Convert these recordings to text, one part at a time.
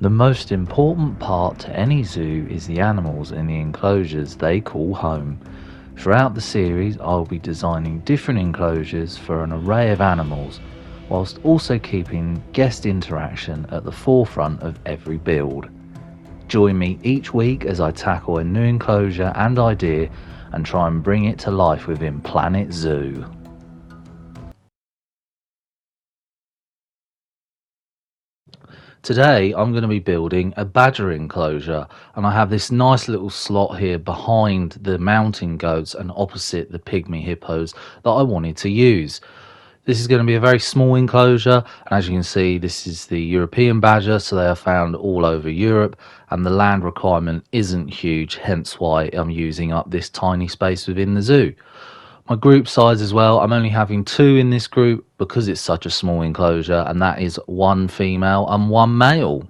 The most important part to any zoo is the animals in the enclosures they call home. Throughout the series, I'll be designing different enclosures for an array of animals, whilst also keeping guest interaction at the forefront of every build. Join me each week as I tackle a new enclosure and idea and try and bring it to life within Planet Zoo. Today I'm going to be building a badger enclosure, and I have this nice little slot here behind the mountain goats and opposite the pygmy hippos that I wanted to use. This is going to be a very small enclosure, and as you can see, this is the European badger, so they are found all over Europe, and the land requirement isn't huge, hence why I'm using up this tiny space within the zoo. My group size as well, I'm only having two in this group because it's such a small enclosure, and that is one female and one male.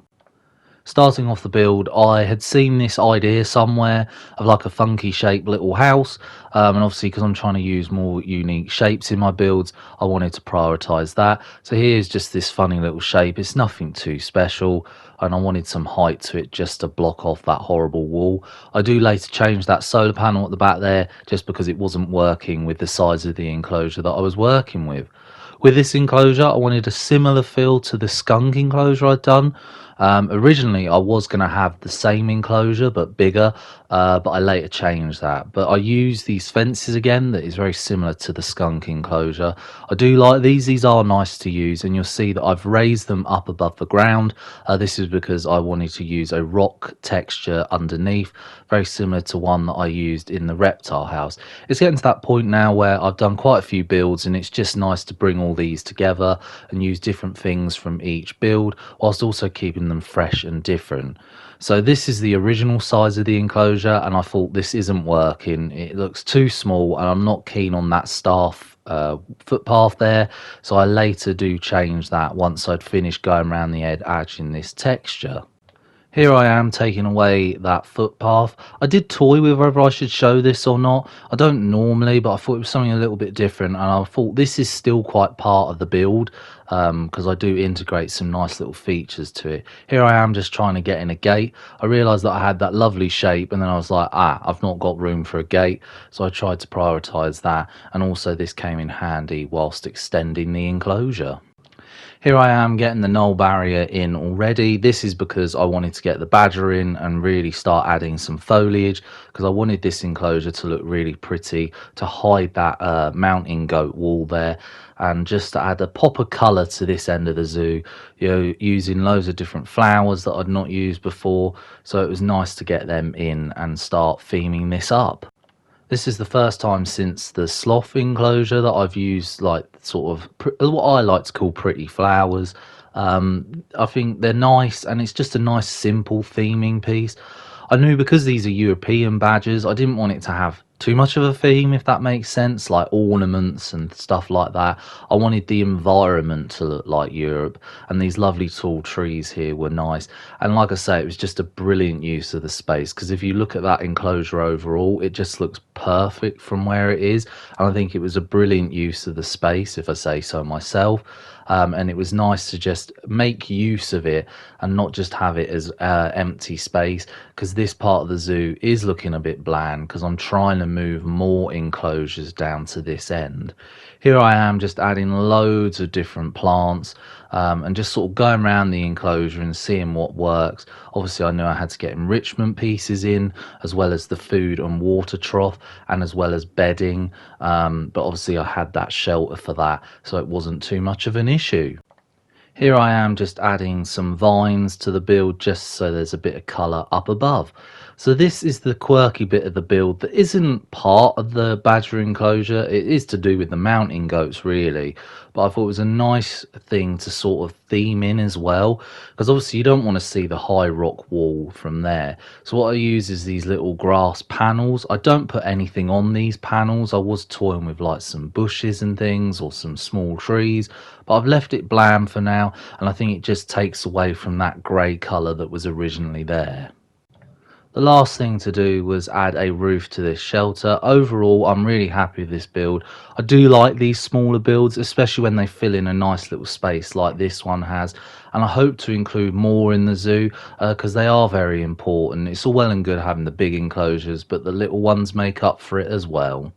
Starting off the build, I had seen this idea somewhere of like a funky shaped little house, and obviously because I'm trying to use more unique shapes in my builds, I wanted to prioritize that. So here's just this funny little shape. It's nothing too special, and I wanted some height to it just to block off that horrible wall. I do later change that solar panel at the back there just because it wasn't working with the size of the enclosure that I was working with. With this enclosure, I wanted a similar feel to the skunk enclosure I'd done. Originally, I was going to have the same enclosure but bigger, but I later changed that. But I use these fences again that is very similar to the skunk enclosure. I do like these are nice to use, and you'll see that I've raised them up above the ground. This is because I wanted to use a rock texture underneath, very similar to one that I used in the reptile house. It's getting to that point now where I've done quite a few builds, and it's just nice to bring all these together and use different things from each build whilst also keeping them fresh and different. So this is the original size of the enclosure, and I thought this isn't working. It looks too small, and I'm not keen on that staff footpath there, so I later do change that once I'd finished going around the edge adding this texture. Here I am taking away that footpath. I did toy with whether I should show this or not. I don't normally, but I thought it was something a little bit different, and I thought this is still quite part of the build because I do integrate some nice little features to it. Here I am just trying to get in a gate. I realised that I had that lovely shape, and then I was like, I've not got room for a gate, so I tried to prioritise that, and also this came in handy whilst extending the enclosure. Here I am getting the null barrier in already. This is because I wanted to get the badger in and really start adding some foliage, because I wanted this enclosure to look really pretty, to hide that mountain goat wall there, and just to add a pop of colour to this end of the zoo, you know, using loads of different flowers that I'd not used before. So it was nice to get them in and start theming this up. This is the first time since the sloth enclosure that I've used like sort of what I like to call pretty flowers. I think they're nice, and it's just a nice simple theming piece. I knew because these are European badgers, I didn't want it to have too much of a theme, if that makes sense, like ornaments and stuff like that. I wanted the environment to look like Europe, and these lovely tall trees here were nice. And like I say, it was just a brilliant use of the space, because if you look at that enclosure overall, it just looks perfect from where it is. And I think it was a brilliant use of the space, if I say so myself. And it was nice to just make use of it and not just have it as empty space, because this part of the zoo is looking a bit bland because I'm trying to move more enclosures down to this end. Here I am just adding loads of different plants and just sort of going around the enclosure and seeing what works. Obviously I knew I had to get enrichment pieces in, as well as the food and water trough, and as well as bedding, but obviously I had that shelter for that, so it wasn't too much of an issue. Here I am just adding some vines to the build just so there's a bit of colour up above. So this is the quirky bit of the build that isn't part of the badger enclosure. It is to do with the mountain goats really, but I thought it was a nice thing to sort of theme in as well, because obviously you don't want to see the high rock wall from there. So what I use is these little grass panels. I don't put anything on these panels. I was toying with like some bushes and things or some small trees, but I've left it bland for now, and I think it just takes away from that grey colour that was originally there. The last thing to do was add a roof to this shelter. Overall, I'm really happy with this build. I do like these smaller builds, especially when they fill in a nice little space like this one has. And I hope to include more in the zoo because they are very important. It's all well and good having the big enclosures, but the little ones make up for it as well.